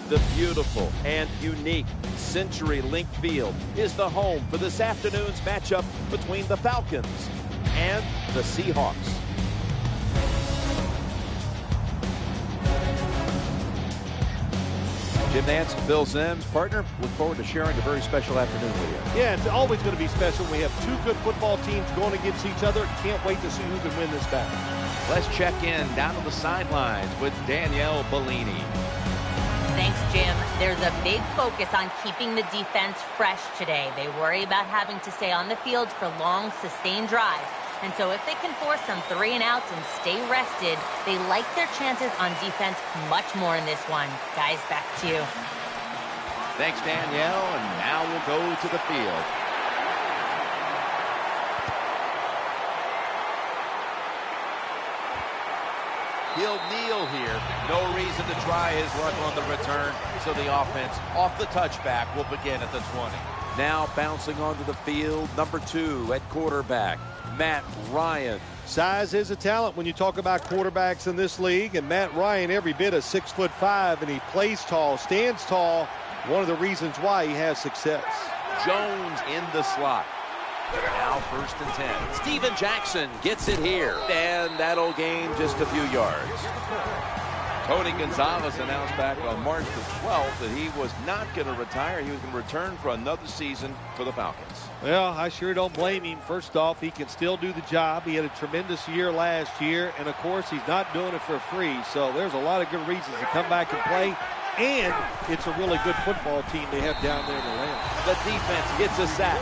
The beautiful and unique CenturyLink Field is the home for this afternoon's matchup between the Falcons and the Seahawks. Jim Nantz, Bill Zimms, partner, look forward to sharing a very special afternoon with you. Yeah, it's always going to be special. We have two good football teams going against each other. Can't wait to see who can win this battle. Let's check in down to the sidelines with Danielle Bellini. Thanks, Jim. There's a big focus on keeping the defense fresh today. They worry about having to stay on the field for long, sustained drives. And so if they can force some 3 and outs and stay rested, they like their chances on defense much more in this one. Guys, back to you. Thanks, Danielle. And now we'll go to the field. He'll kneel here. No reason to try his luck on the return. So the offense off the touchback will begin at the 20. Now bouncing onto the field, number 2 at quarterback, Matt Ryan. Size is a talent when you talk about quarterbacks in this league, and Matt Ryan every bit of 6'5", and he plays tall, stands tall. One of the reasons why he has success. Jones in the slot. Now 1st and 10. Steven Jackson gets it here, and that'll gain just a few yards. Tony Gonzalez announced back on March the 12th that he was not going to retire. He was going to return for another season for the Falcons. Well, I sure don't blame him. First off, he can still do the job. He had a tremendous year last year, and of course, he's not doing it for free. So there's a lot of good reasons to come back and play, and it's a really good football team they have down there in Atlanta. The defense gets a sack.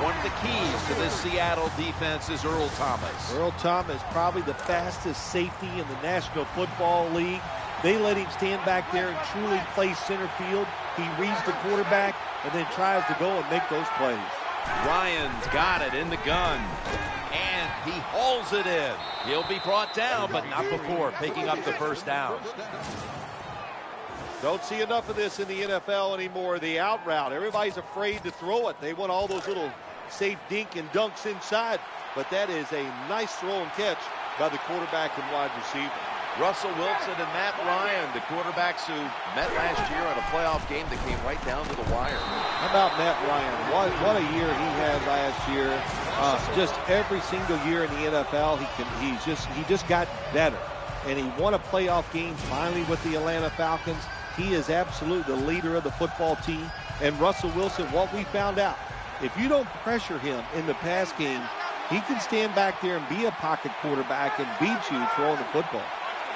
One of the keys to this Seattle defense is Earl Thomas. Earl Thomas, probably the fastest safety in the National Football League. They let him stand back there and truly play center field. He reads the quarterback and then tries to go and make those plays. Ryan's got it in the gun, and he hauls it in. He'll be brought down, but not before picking up the 1st down. Don't see enough of this in the NFL anymore. The out route. Everybody's afraid to throw it. They want all those little safe dink and dunks inside. But that is a nice throw and catch by the quarterback and wide receiver. Russell Wilson and Matt Ryan, the quarterbacks who met last year in a playoff game that came right down to the wire. How about Matt Ryan? What a year he had last year. Just every single year in the NFL, he just got better. And he won a playoff game finally with the Atlanta Falcons. He is absolutely the leader of the football team. And Russell Wilson, what we found out, if you don't pressure him in the pass game, he can stand back there and be a pocket quarterback and beat you throwing the football.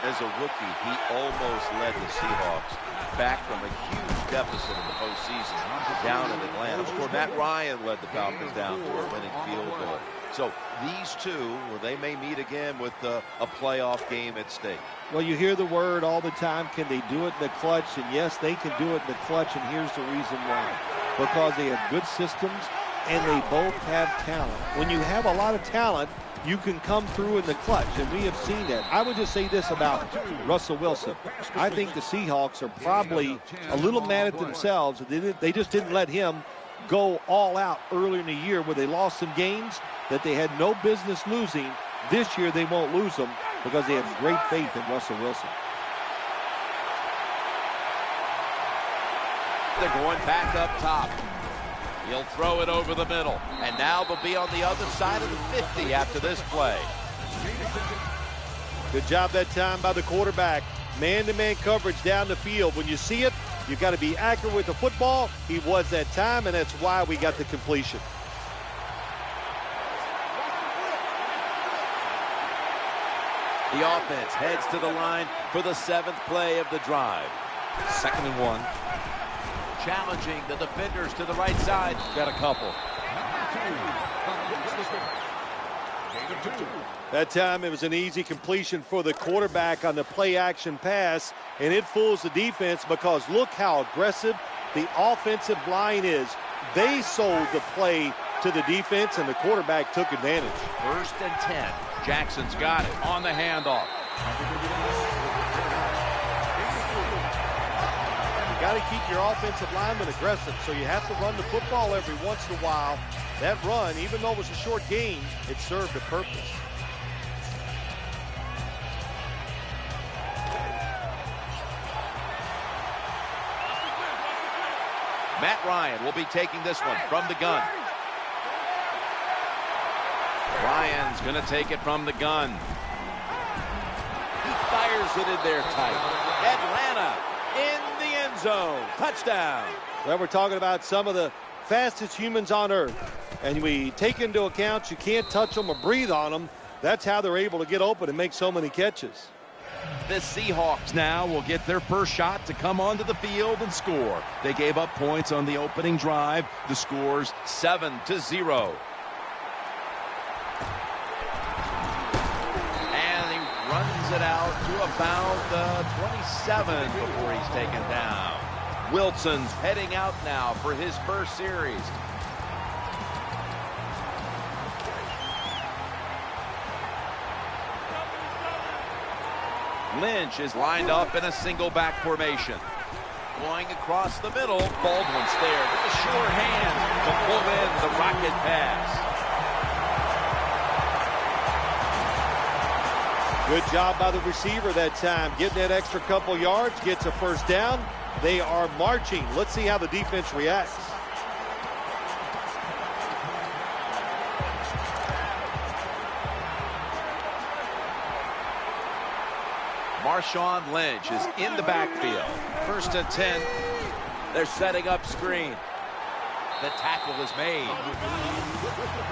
As a rookie, he almost led the Seahawks back from a huge deficit in the postseason down in Atlanta. Of course, Matt Ryan led the Falcons down to a winning field goal. So these two, well, they may meet again with a playoff game at stake. Well, you hear the word all the time, can they do it in the clutch? And yes, they can do it in the clutch, and here's the reason why. Because they have good systems, and they both have talent. When you have a lot of talent, you can come through in the clutch, and we have seen that. I would just say this about Russell Wilson. I think the Seahawks are probably a little mad at themselves. They just didn't let him go all out earlier in the year where they lost some games that they had no business losing. This year they won't lose them because they have great faith in Russell Wilson. They're going back up top. He'll throw it over the middle. And now they'll be on the other side of the 50 after this play. Good job that time by the quarterback. Man-to-man coverage down the field. When you see it, you've got to be accurate with the football. He was that time, and that's why we got the completion. The offense heads to the line for the 7th play of the drive. 2nd and 1. Challenging the defenders to the right side. Got a couple. That time it was an easy completion for the quarterback on the play-action pass, and it fools the defense because look how aggressive the offensive line is. They sold the play to the defense, and the quarterback took advantage. 1st and 10. Jackson's got it on the handoff. You got to keep your offensive lineman aggressive, so you have to run the football every once in a while. That run, even though it was a short game, it served a purpose. Matt Ryan will be taking this one from the gun. Ryan's going to take it from the gun. He fires it in there tight. Atlanta in the end zone. Touchdown. Well, we're talking about some of the fastest humans on earth. And we take into account you can't touch them or breathe on them. That's how they're able to get open and make so many catches. The Seahawks now will get their first shot to come onto the field and score. They gave up points on the opening drive. The score's 7-0. And he runs it out to about the 27 before he's taken down. Wilson's heading out now for his first series. Lynch is lined up in a single back formation. Going across the middle, Baldwin's there with a sure hand to pull in the rocket pass. Good job by the receiver that time, getting that extra couple yards, gets a first down. They are marching. Let's see how the defense reacts. Marshawn Lynch is in the backfield. 1st and 10. They're setting up screen. The tackle is made.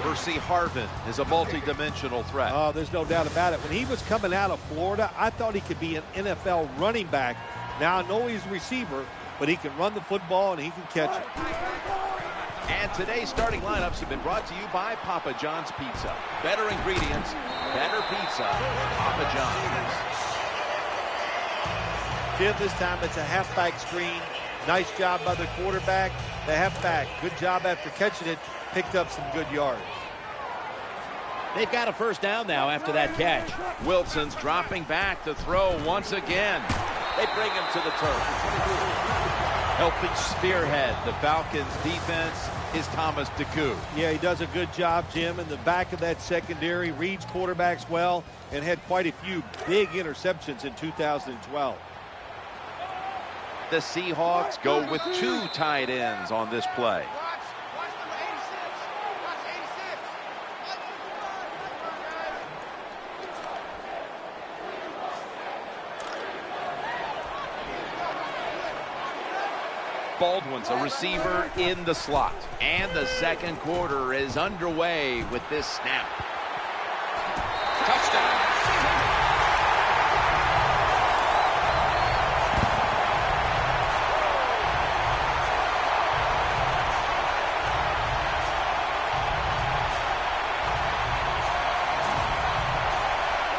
Percy Harvin is a multi-dimensional threat. Oh, there's no doubt about it. When he was coming out of Florida, I thought he could be an NFL running back. Now I know he's a receiver, but he can run the football and he can catch it. And today's starting lineups have been brought to you by Papa John's Pizza. Better ingredients, better pizza, Papa John's. This time it's a halfback screen. Nice job by the quarterback. The halfback, good job after catching it, picked up some good yards. They've got a first down now after that catch. Wilson's dropping back to throw once again. They bring him to the turf. Helping spearhead the Falcons defense is Thomas DeCoux. Yeah, he does a good job, Jim, in the back of that secondary. Reads quarterbacks well and had quite a few big interceptions in 2012. The Seahawks go with 2 tight ends on this play. Baldwin's a receiver in the slot. And the second quarter is underway with this snap. Touchdown.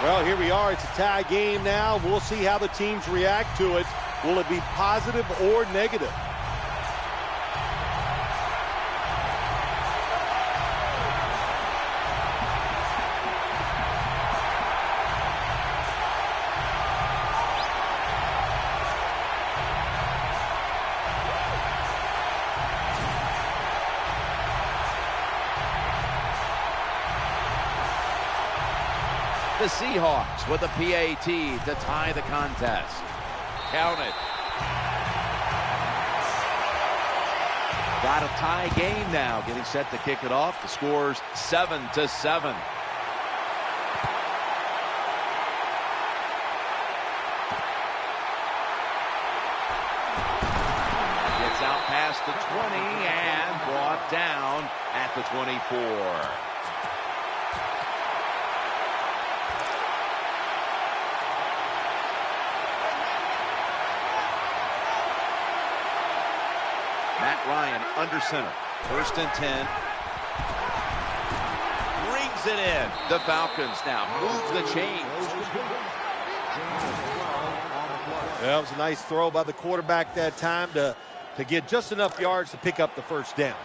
Well, here we are. It's a tie game now. We'll see how the teams react to it. Will it be positive or negative? The Seahawks with a PAT to tie the contest. Counted. Got a tie game now. Getting set to kick it off. The score's 7-7. Gets out past the 20 and brought down at the 24. Matt Ryan under center. 1st and 10. Brings it in. The Falcons now move the chains. Well, it was a nice throw by the quarterback that time to get just enough yards to pick up the first down.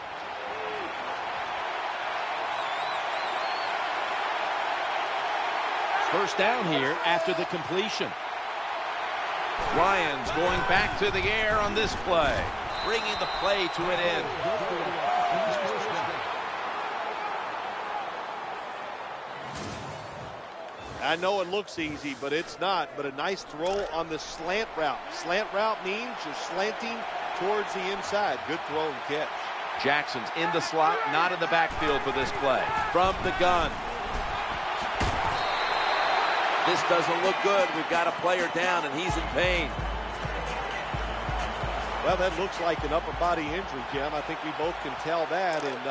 First down here after the completion. Ryan's going back to the air on this play. Bringing the play to an end. I know it looks easy, but it's not. But a nice throw on the slant route. Slant route means you're slanting towards the inside. Good throw and catch. Jackson's in the slot, not in the backfield for this play. From the gun. This doesn't look good. We've got a player down, and he's in pain. Well, that looks like an upper body injury, Jim. I think we both can tell that. And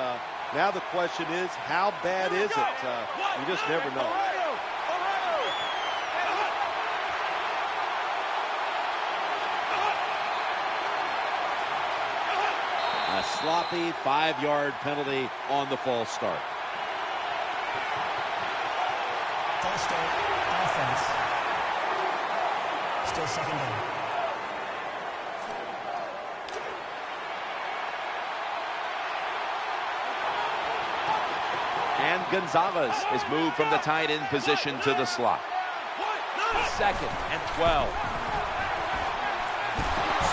now the question is, how bad is it? You just never know. A sloppy 5-yard penalty on the false start. False start, offense. Still second down. And Gonzalez is moved from the tight end position to the slot. 2nd and 12.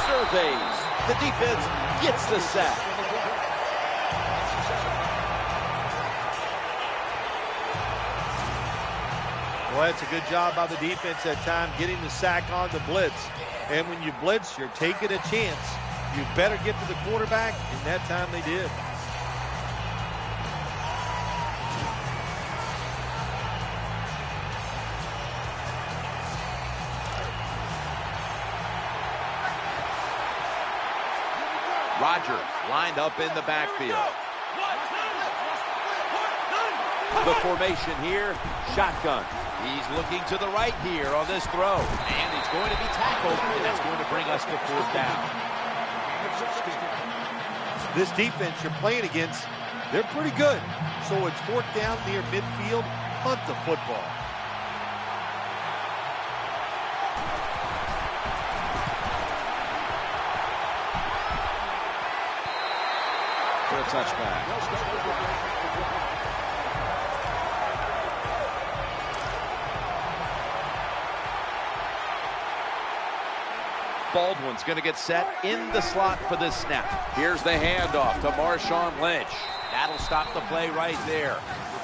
Surveys. The defense gets the sack. Well, that's a good job by the defense that time, getting the sack on the blitz. And when you blitz, you're taking a chance. You better get to the quarterback, and that time they did. Rodgers lined up in the backfield. The formation here, shotgun. He's looking to the right here on this throw. And he's going to be tackled, and that's going to bring us to 4th down. This defense you're playing against, they're pretty good. So it's 4th down near midfield, punt the football. For a touchback. Baldwin's going to get set in the slot for this snap. Here's the handoff to Marshawn Lynch. That'll stop the play right there.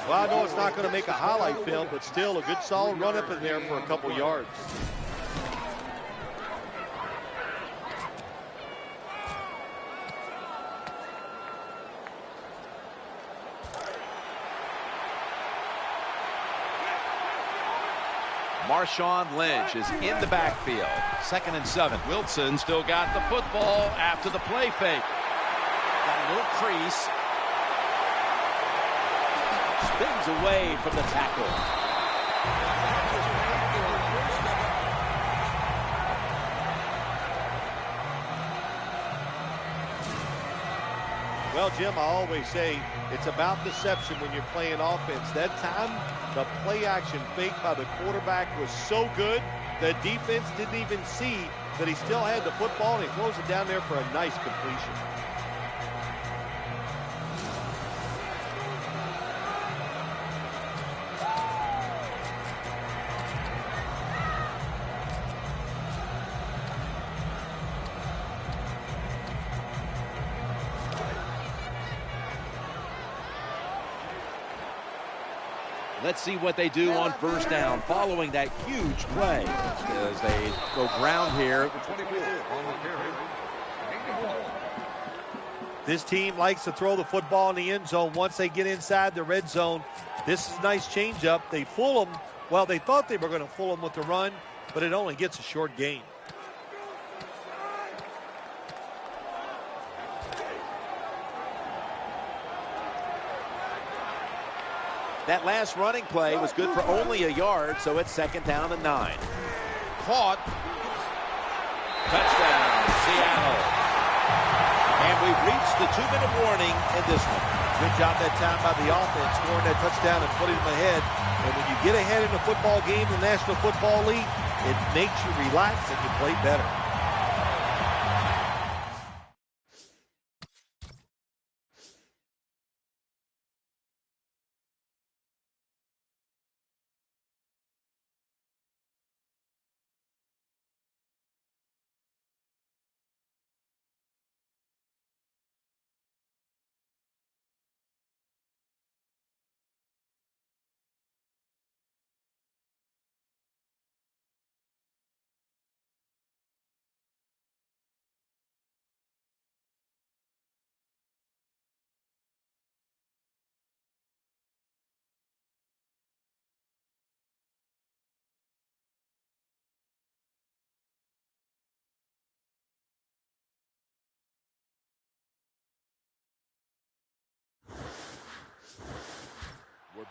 Well, I know it's not going to make a highlight film, but still a good solid run up in there for a couple yards. Marshawn Lynch is in the backfield. 2nd and 7. Wilson still got the football after the play fake. Got a little crease. Spins away from the tackle. Well, Jim, I always say it's about deception when you're playing offense. That time, the play action fake by the quarterback was so good, the defense didn't even see that he still had the football, and he throws it down there for a nice completion. Let's see what they do on 1st down following that huge play as they go ground here. This team likes to throw the football in the end zone once they get inside the red zone. This is a nice changeup. They fool them. Well, they thought they were going to fool them with the run, but it only gets a short gain. That last running play was good for only a yard, so it's 2nd down and 9. Caught. Touchdown, Seattle. And we've reached the 2-minute warning in this one. Good job that time by the offense, scoring that touchdown and putting them ahead. And when you get ahead in a football game in the National Football League, it makes you relax and you play better.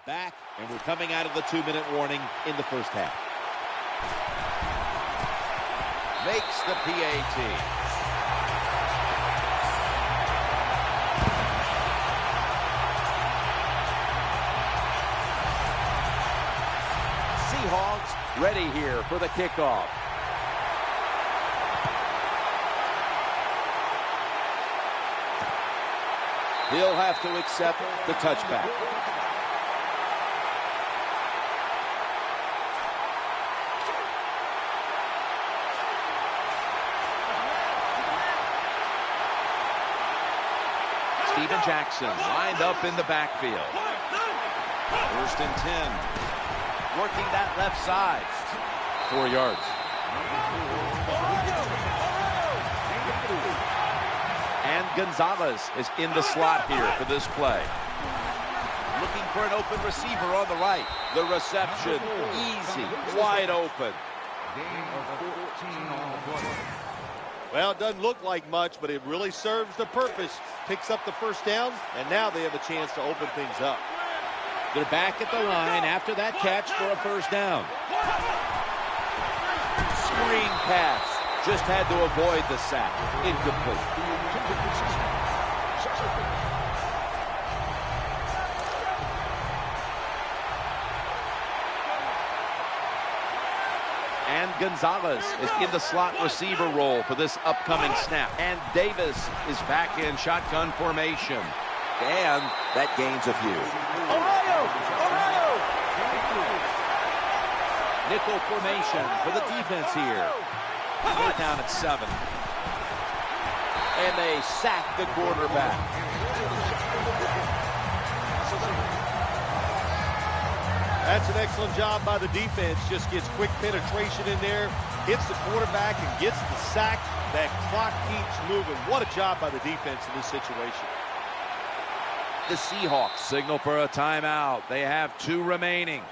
back, and we're coming out of the 2-minute warning in the first half. Makes the PAT. Seahawks ready here for the kickoff. He'll have to accept the touchback. Steven Jackson lined up in the backfield. First and 10. Working that left side. 4 yards. And Gonzalez is in the slot here for this play. Looking for an open receiver on the right. The reception, easy, wide open. Well, it doesn't look like much, but it really serves the purpose. Picks up the first down, and now they have a chance to open things up. They're back at the line after that catch for a first down. Screen pass. Just had to avoid the sack. Incomplete. And Gonzalez is in the slot receiver role for this upcoming snap. And Davis is back in shotgun formation. And that gains a few. Ohio! Nickel formation for the defense here. They're down at 7. And they sack the quarterback. That's an excellent job by the defense. Just gets quick penetration in there, hits the quarterback, and gets the sack. That clock keeps moving. What a job by the defense in this situation. The Seahawks signal for a timeout. They have 2 remaining.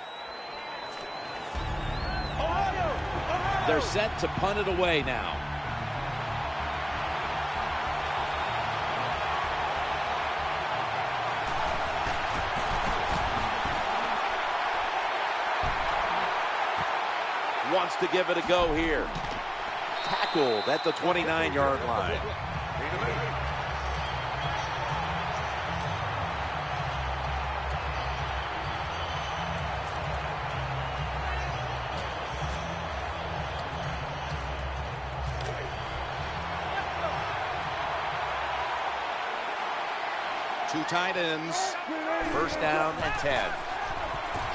They're set to punt it away now. Wants to give it a go here. Tackled at the 29-yard line. Two tight ends. First down and 10.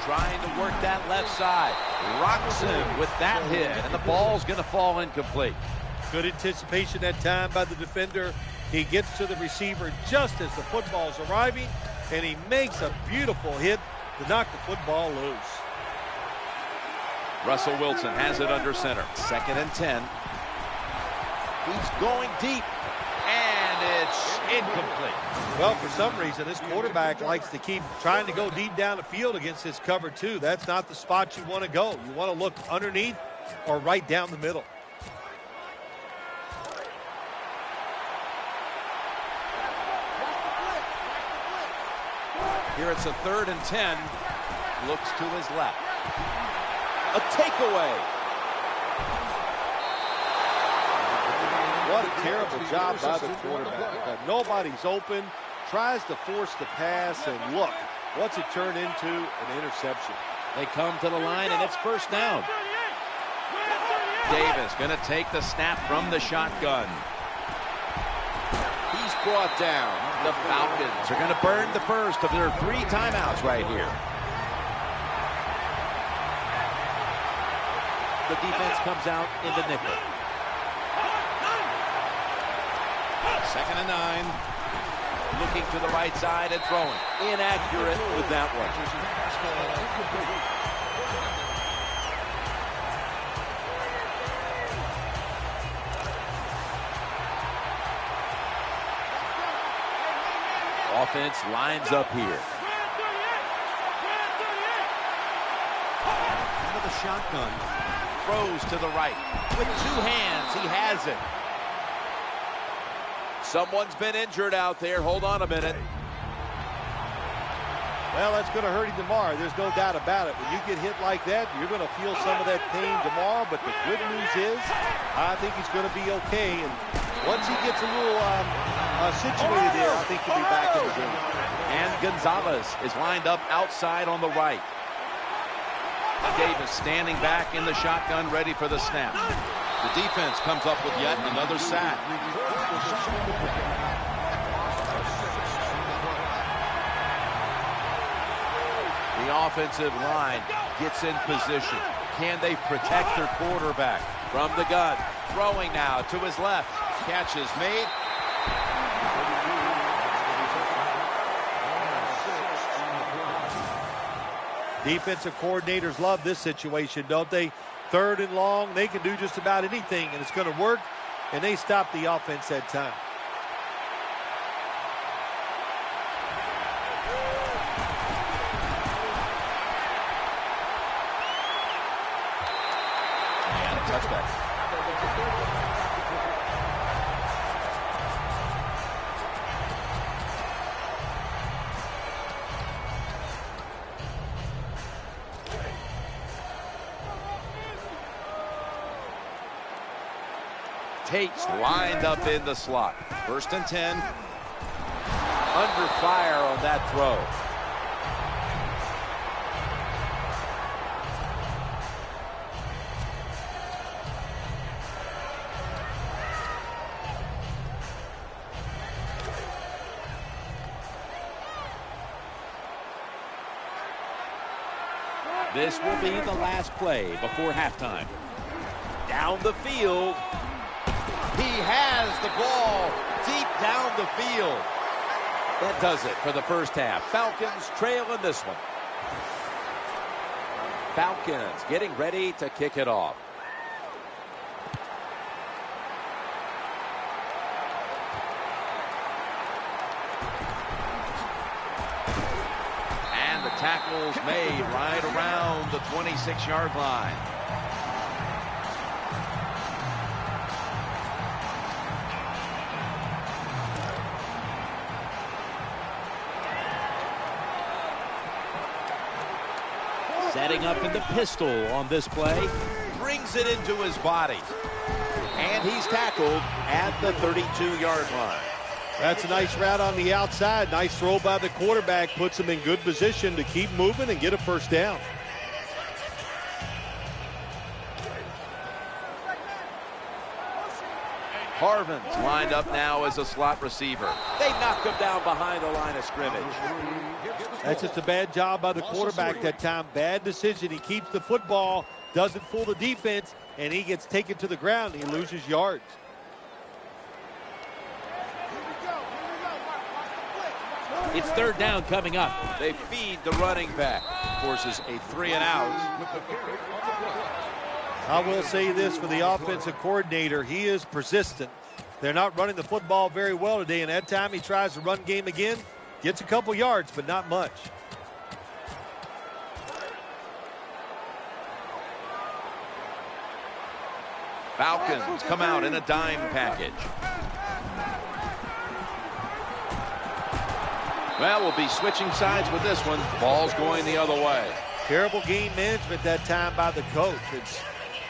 Trying to work that left side. Rocks him with that hit, and the ball's going to fall incomplete. Good anticipation that time by the defender. He gets to the receiver just as the football's arriving, and he makes a beautiful hit to knock the football loose. Russell Wilson has it under center. 2nd and 10. He's going deep, and it's incomplete. Well, for some reason, this quarterback likes to keep trying to go deep down the field against this cover 2. That's not the spot you want to go. You want to look underneath or right down the middle. Here it's a 3rd and 10. Looks to his left. A takeaway. What a terrible job by the quarterback. Nobody's open, tries to force the pass, and look, what's it turned into? An interception. They come to the line, and it's first down. Davis going to take the snap from the shotgun. He's brought down. The Falcons are going to burn the first of their 3 timeouts right here. The defense comes out in the nickel. 2nd and 9. Looking to the right side and throwing. Inaccurate with that one. Offense lines up here. Into the shotgun. Throws to the right. With 2 hands, he has it. Someone's been injured out there. Hold on a minute. Well, that's going to hurt him tomorrow. There's no doubt about it. When you get hit like that, you're going to feel some of that pain tomorrow. But the good news is, I think he's going to be okay. And once he gets a little situated there, I think he'll be back in the game. And Gonzalez is lined up outside on the right. Davis standing back in the shotgun, ready for the snap. The defense comes up with yet another sack. The offensive line gets in position. Can they protect their quarterback? From the gun, throwing now to his left. Catch is made. Defensive coordinators love this situation, don't they? 3rd and long, they can do just about anything, and it's going to work, and they stop the offense that time. And a touchback. Tate's lined up in the slot. 1st and 10. Under fire on that throw. This will be the last play before halftime. Down the field. He has the ball deep down the field. That does it for the first half. Falcons trail in this one. Falcons getting ready to kick it off. And the tackle's made right around the 26-yard line. Setting up in the pistol on this play. Brings it into his body. And he's tackled at the 32-yard line. That's a nice route on the outside. Nice throw by the quarterback. Puts him in good position to keep moving and get a first down. Harvin's lined up now as a slot receiver. They knocked him down behind the line of scrimmage. That's just a bad job by the quarterback that time. Bad decision. He keeps the football, doesn't fool the defense, and he gets taken to the ground. He loses yards. It's 3rd down coming up. They feed the running back. Forces a 3 and out. I will say this for the offensive coordinator. He is persistent. They're not running the football very well today, and that time he tries the run game again. Gets a couple yards, but not much. Falcons come out in a dime package. Well, we'll be switching sides with this one. Ball's going the other way. Terrible game management that time by the coach. It's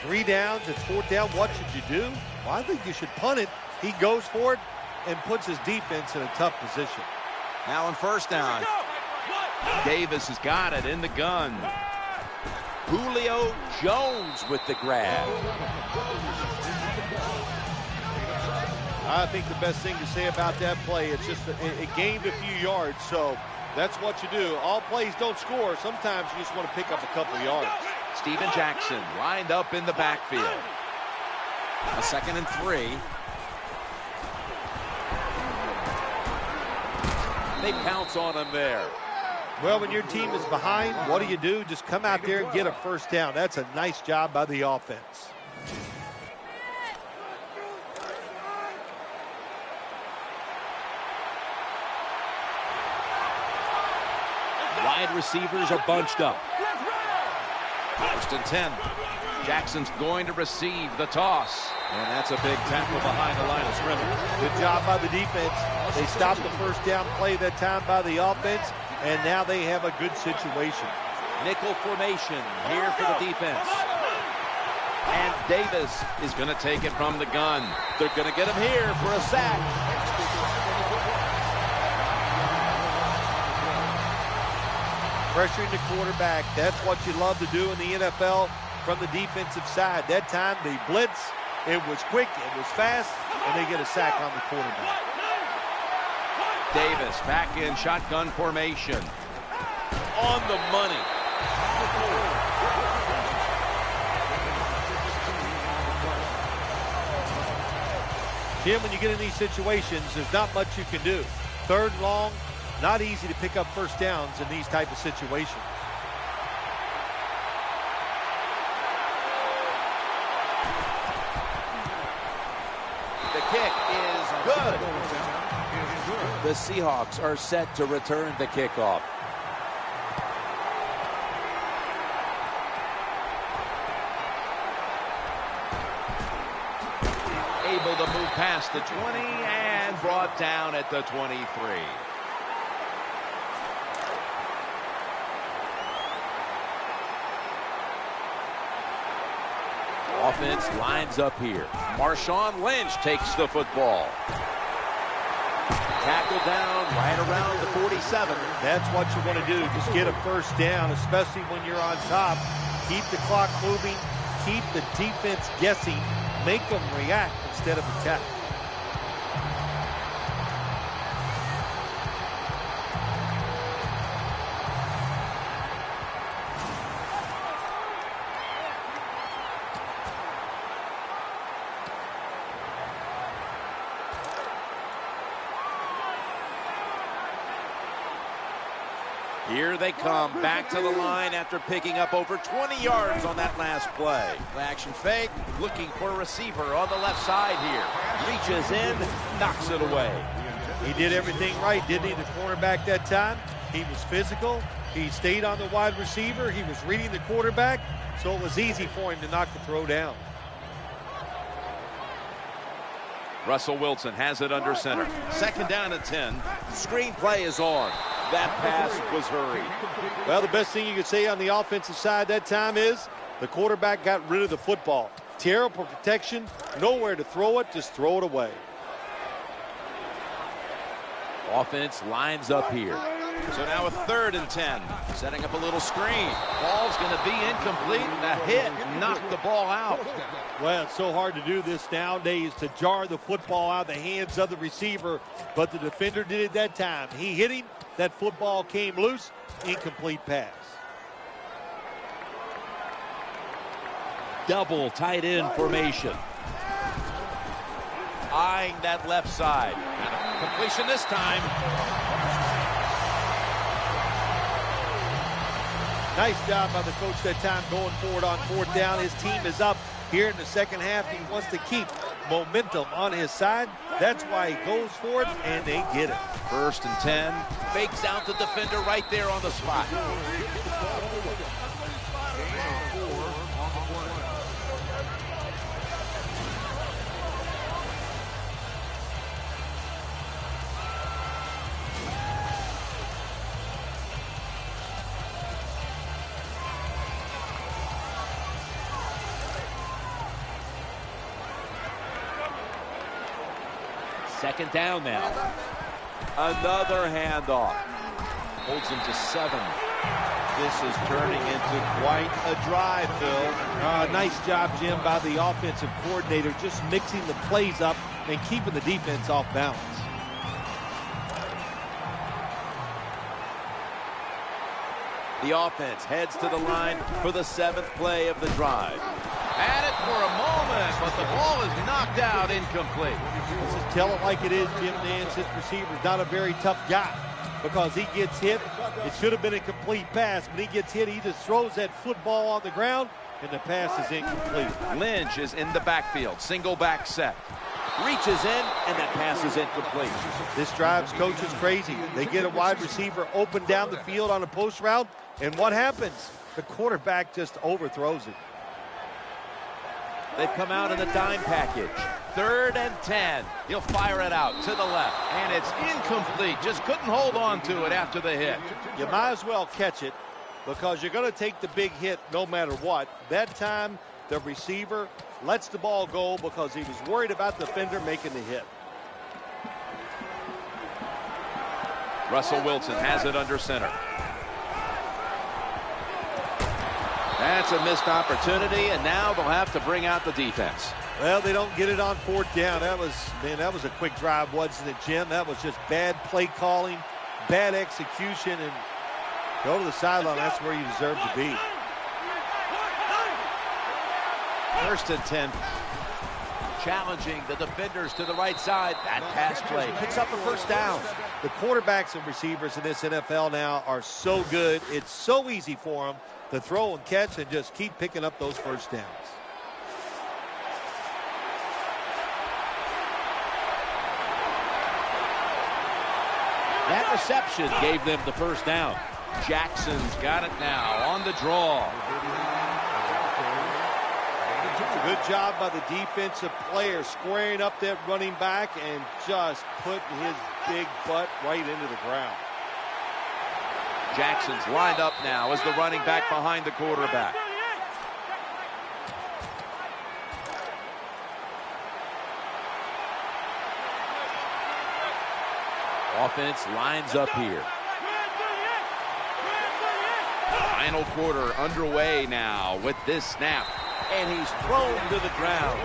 3 downs, it's 4th down. What should you do? Well, I think you should punt it. He goes for it and puts his defense in a tough position. Now on 1st down. Davis has got it in the gun. Julio Jones with the grab. I think the best thing to say about that play, it's just it gained a few yards, so that's what you do. All plays don't score. Sometimes you just want to pick up a couple yards. Steven Jackson lined up in the backfield. A 2nd and 3. They pounce on him there. Well, when your team is behind, what do? Just come out there and get a first down. That's a nice job by the offense. Wide receivers are bunched up. 1st and 10. Jackson's going to receive the toss. And that's a big tackle behind the line of scrimmage. Good job by the defense. They stopped the first down play that time by the offense. and now they have a good situation. Nickel formation here for the defense. And Davis is going to take it from the gun. They're going to get him here for a sack. Pressuring the quarterback, that's what you love to do in the NFL from the defensive side. That time they blitz, it was quick, it was fast, and they get a sack on the quarterback. Davis back in shotgun formation. On the money. Jim, when you get in these situations, there's not much you can do. Third and long, not easy to pick up first downs in these type of situations. The kick is good. The Seahawks are set to return the kickoff. Able to move past the 20 and brought down at the 23. Offense lines up here. Marshawn Lynch takes the football. Tackled down right around the 47. That's what you want to do. Just get a first down, especially when you're on top. Keep the clock moving. Keep the defense guessing. Make them react instead of attack. Here they come back to the line after picking up over 20 yards on that last play. Action fake, looking for a receiver on the left side here. Reaches in, knocks it away. He did everything right, didn't he, the cornerback that time? He was physical. He stayed on the wide receiver. He was reading the quarterback, so it was easy for him to knock the throw down. Russell Wilson has it under center. Second down and 10. Screen play is on. That pass was hurried. Well, the best thing you could say on the offensive side that time is the quarterback got rid of the football. Terrible protection, nowhere to throw it, just throw it away. Offense lines up here. So now a 3rd and 10. Setting up a little screen. Ball's going to be incomplete. The hit knocked the ball out. Well, it's so hard to do this nowadays, to jar the football out of the hands of the receiver, but the defender did it that time. He hit him. That football came loose. Incomplete pass. Double tight end formation. Eyeing that left side. And a completion this time. Nice job by the coach that time going forward on 4th down. His team is up here in the second half. He wants to keep momentum on his side. That's why he goes for it, and they get it. 1st and 10. Fakes out the defender right there on the spot. Second down now. Another handoff. Holds him to 7. This is turning into quite a drive, Phil. Nice job, Jim, by the offensive coordinator, just mixing the plays up and keeping the defense off balance. The offense heads to the line for the 7th play of the drive. At it for a moment, but the ball is knocked out, incomplete. Let's just tell it like it is, Jim Nance. This receiver's not a very tough guy because he gets hit. It should have been a complete pass, but he gets hit. He just throws that football on the ground, and the pass is incomplete. Lynch is in the backfield, single back set. Reaches in, and that pass is incomplete. This drives coaches crazy. They get a wide receiver open down the field on a post route, and what happens? The quarterback just overthrows it. They've come out in a dime package. 3rd and 10. He'll fire it out to the left. And it's incomplete. Just couldn't hold on to it after the hit. You might as well catch it because you're going to take the big hit no matter what. That time, the receiver lets the ball go because he was worried about the defender making the hit. Russell Wilson has it under center. That's a missed opportunity, and now they'll have to bring out the defense. Well, they don't get it on 4th down. That was a quick drive, wasn't it, Jim? That was just bad play calling, bad execution, and go to the sideline. That's where you deserve to be. 1st and 10. Challenging the defenders to the right side. That pass play picks up a 1st down. The quarterbacks and receivers in this NFL now are so good. It's so easy for them to throw and catch and just keep picking up those 1st downs. That reception gave them the 1st down. Jackson's got it now on the draw. Good job by the defensive player squaring up that running back and just putting his big butt right into the ground. Jackson's lined up now as the running back behind the quarterback. Offense lines up here. Final quarter underway now with this snap. And he's thrown to the ground.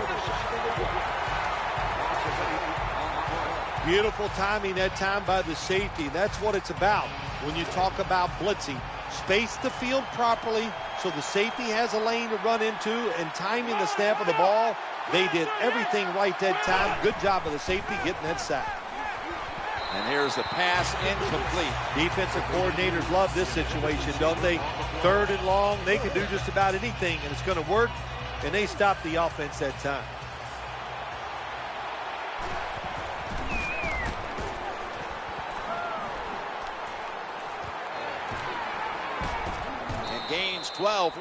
Beautiful timing that time by the safety. That's what it's about when you talk about blitzing. Space the field properly so the safety has a lane to run into, and timing the snap of the ball. They did everything right that time. Good job of the safety getting that sack. And here's the pass incomplete. Defensive coordinators love this situation, don't they? 3rd and long, they can do just about anything, and it's going to work. And they stopped the offense that time. And gains 12.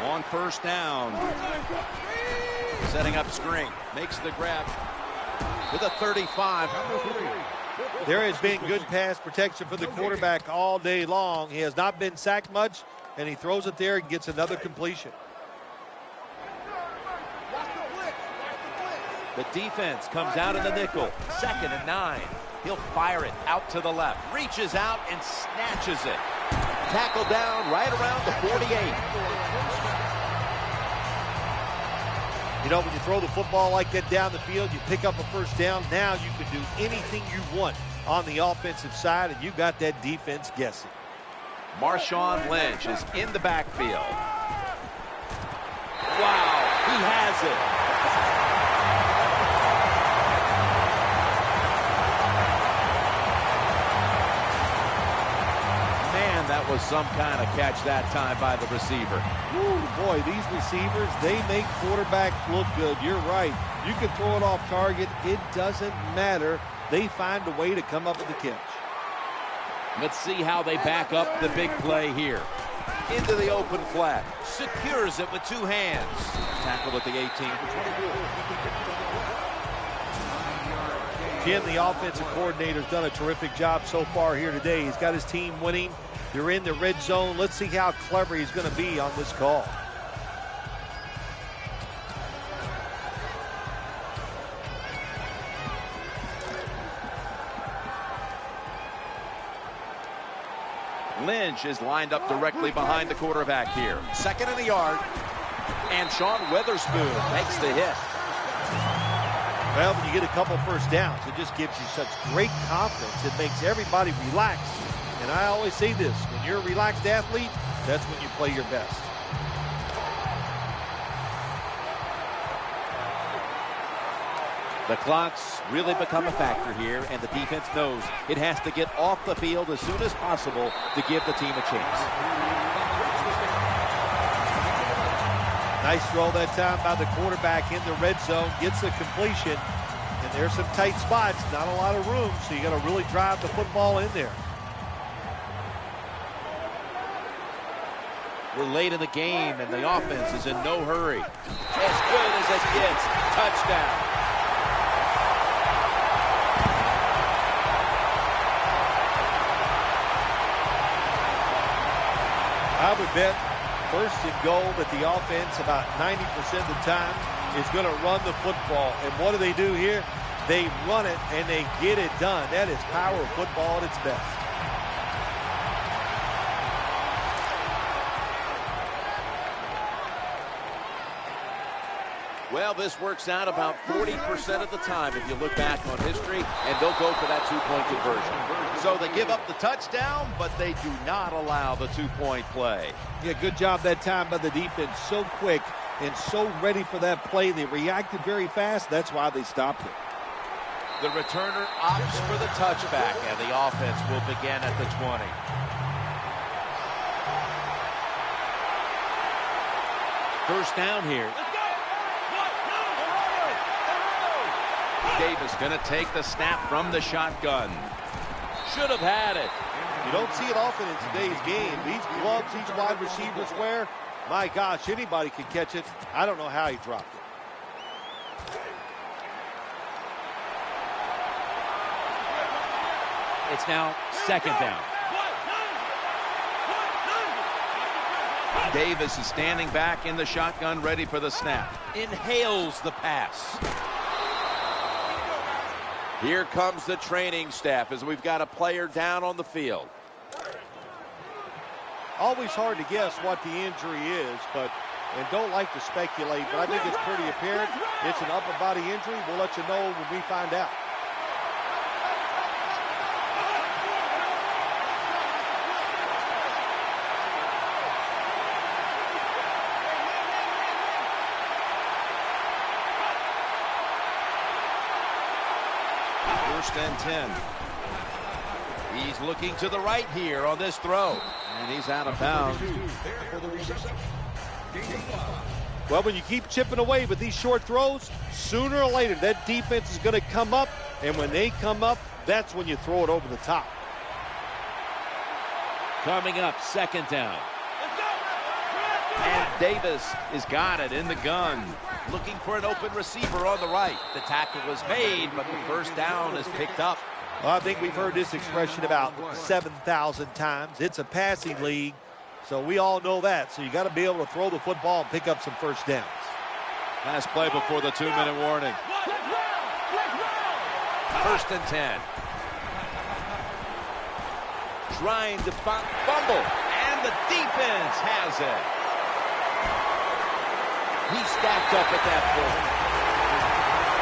On 1st down. Setting up screen. Makes the grab to the 35. There has been good pass protection for the quarterback all day long. He has not been sacked much, and he throws it there and gets another completion. The defense comes out in the nickel. 2nd and 9. He'll fire it out to the left. Reaches out and snatches it. Tackled down right around the 48. You know, when you throw the football like that down the field, you pick up a 1st down. Now you can do anything you want on the offensive side, and you got that defense guessing. Marshawn Lynch is in the backfield. Wow, he has it. That was some kind of catch that time by the receiver. Ooh, boy, these receivers, they make quarterbacks look good. You're right. You can throw it off target. It doesn't matter. They find a way to come up with the catch. Let's see how they back up the big play here. Into the open flat. Secures it with 2 hands. Tackled at the 18. Jim, the offensive coordinator's done a terrific job so far here today. He's got his team winning. They're in the red zone. Let's see how clever he's going to be on this call. Lynch is lined up directly behind the quarterback here. 2nd and a yard. And Sean Weatherspoon makes the hit. Well, when you get a couple 1st downs, it just gives you such great confidence. It makes everybody relax. And I always say this, when you're a relaxed athlete, that's when you play your best. The clock's really become a factor here, and the defense knows it has to get off the field as soon as possible to give the team a chance. Nice throw that time by the quarterback in the red zone. Gets the completion. And there's some tight spots. Not a lot of room, so you got to really drive the football in there. We're late in the game, and the offense is in no hurry. As good as it gets. Touchdown. I would bet first and goal that the offense about 90% of the time is going to run the football. And what do they do here? They run it and they get it done. That is power of football at its best. Well, this works out about 40% of the time if you look back on history, and they'll go for that two-point conversion. So they give up the touchdown, but they do not allow the two-point play. Yeah, good job that time by the defense. So quick and so ready for that play. They reacted very fast. That's why they stopped it. The returner opts for the touchback, and the offense will begin at the 20. First down here. Davis going to take the snap from the shotgun. Should have had it. You don't see it often in today's game. These gloves each wide receivers wear, my gosh, anybody can catch it. I don't know how he dropped it. It's now second down. Davis is standing back in the shotgun, ready for the snap. Inhales the pass. Here comes the training staff as we've got a player down on the field. Always hard to guess what the injury is, and don't like to speculate, but I think it's pretty apparent. It's an upper body injury. We'll let you know when we find out. First and 10. He's looking to the right here on this throw. And he's out of bounds. Well, when you keep chipping away with these short throws, sooner or later that defense is going to come up. And when they come up, that's when you throw it over the top. Coming up, second down. And Davis has got it in the gun. Looking for an open receiver on the right. The tackle was made, but the first down is picked up. Well, I think we've heard this expression about 7,000 times. It's a passing league, so we all know that. So you got to be able to throw the football and pick up some first downs. Last play before the 2-minute warning. First and 10. Trying to fumble, and the defense has it. He's stacked up at that point.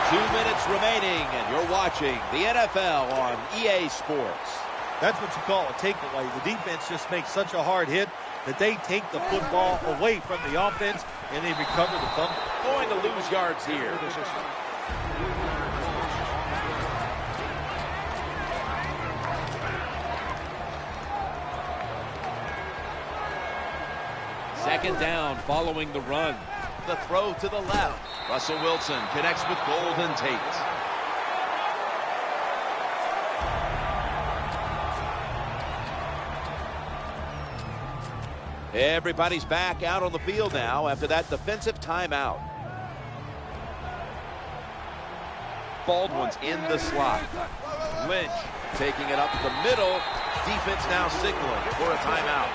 2 minutes remaining, and you're watching the NFL on EA Sports. That's what you call a takeaway. The defense just makes such a hard hit that they take the football away from the offense, and they recover the fumble. Going to lose yards here. Second down following the run. The throw to the left. Russell Wilson connects with Golden Tate. Everybody's back out on the field now after that defensive timeout. Baldwin's in the slot. Lynch taking it up the middle. Defense now signaling for a timeout.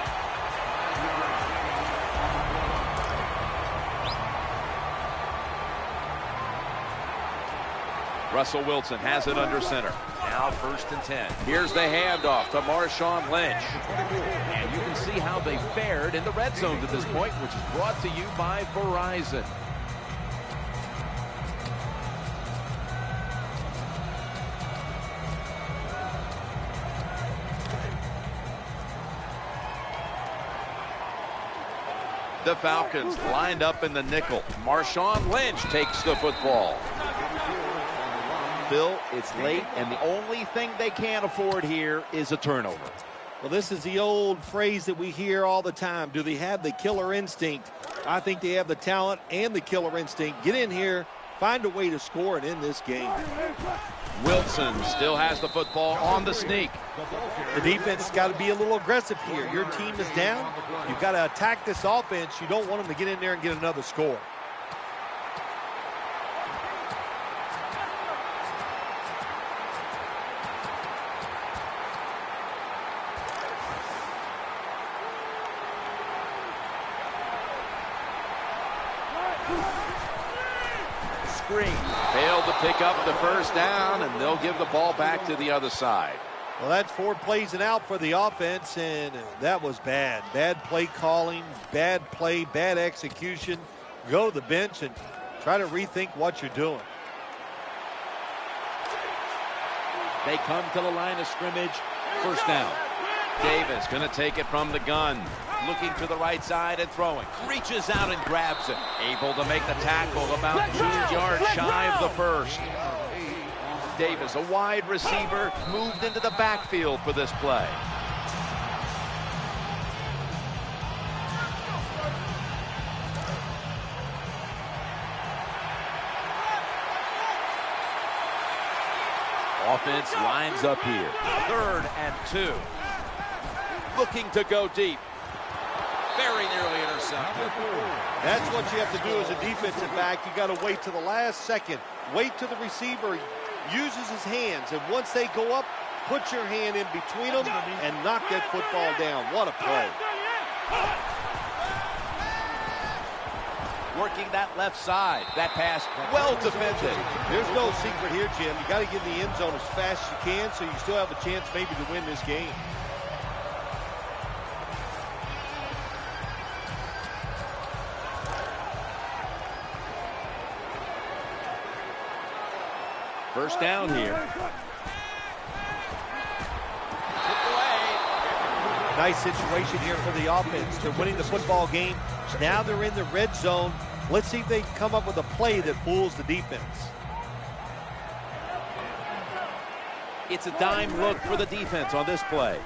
Russell Wilson has it under center. Now first and 10. Here's the handoff to Marshawn Lynch. And you can see how they fared in the red zone to this point, which is brought to you by Verizon. The Falcons lined up in the nickel. Marshawn Lynch takes the football. Bill, it's late, and the only thing they can't afford here is a turnover. Well, this is the old phrase that we hear all the time. Do they have the killer instinct I think they have the talent and the killer instinct. Get in here, find a way to score and end this game. Wilson still has the football on the sneak. The defense has got to be a little aggressive here. Your team is down. You've got to attack this offense. You don't want them to get in there and get another score. Failed to pick up the first down, and they'll give the ball back to the other side. Well, that's 4 plays and out for the offense, and that was bad. Bad play calling, bad play, bad execution. Go to the bench and try to rethink what you're doing. They come to the line of scrimmage. First down. Davis going to take it from the gun. Looking to the right side and throwing. Reaches out and grabs it. Able to make the tackle about 2 yards shy of the first. Davis, a wide receiver, moved into the backfield for this play. Offense lines up here. 3rd and 2. Looking to go deep. Very nearly intercepted. That's what you have to do as a defensive back. You got to wait to the last second. Wait till the receiver uses his hands, and once they go up, put your hand in between them and knock that football down. What a play. Working that left side. That pass well defended. There's no secret here, Jim. You got to get in the end zone as fast as you can so you still have a chance maybe to win this game. First down here. Nice situation here for the offense. They're winning the football game. Now they're in the red zone. Let's see if they can come up with a play that fools the defense. It's a dime look for the defense on this play.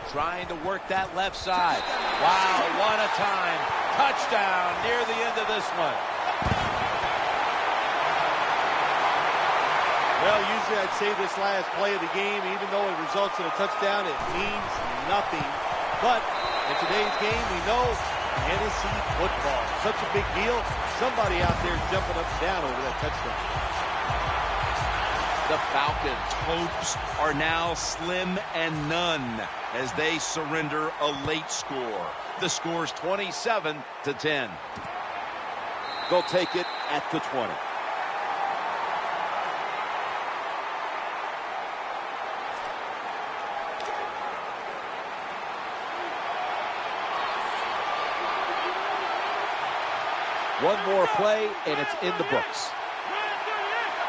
Trying to work that left side. Wow, what a time. Touchdown near the end of this one. Well, usually I'd say this last play of the game, even though it results in a touchdown, it means nothing. But in today's game, we know Tennessee football, such a big deal. Somebody out there jumping up and down over that touchdown. The Falcons' hopes are now slim and none as they surrender a late score. The score's 27-10. They'll take it at the 20. One more play, and it's in the books.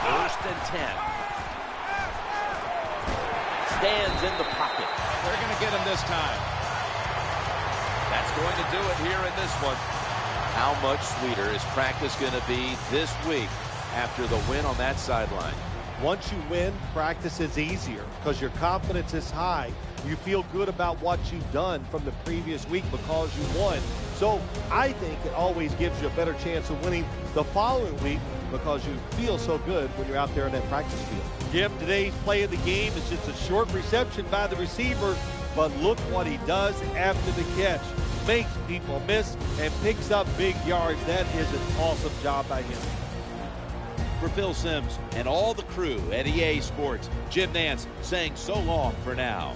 1st and 10. Stands in the pocket. They're going to get him this time. That's going to do it here in this one. How much sweeter is practice going to be this week after the win on that sideline? Once you win, practice is easier because your confidence is high. You feel good about what you've done from the previous week because you won. So I think it always gives you a better chance of winning the following week because you feel so good when you're out there in that practice field. Jim, today's play of the game is just a short reception by the receiver, but look what he does after the catch. Makes people miss and picks up big yards. That is an awesome job by him. For Phil Simms and all the crew at EA Sports, Jim Nantz saying so long for now.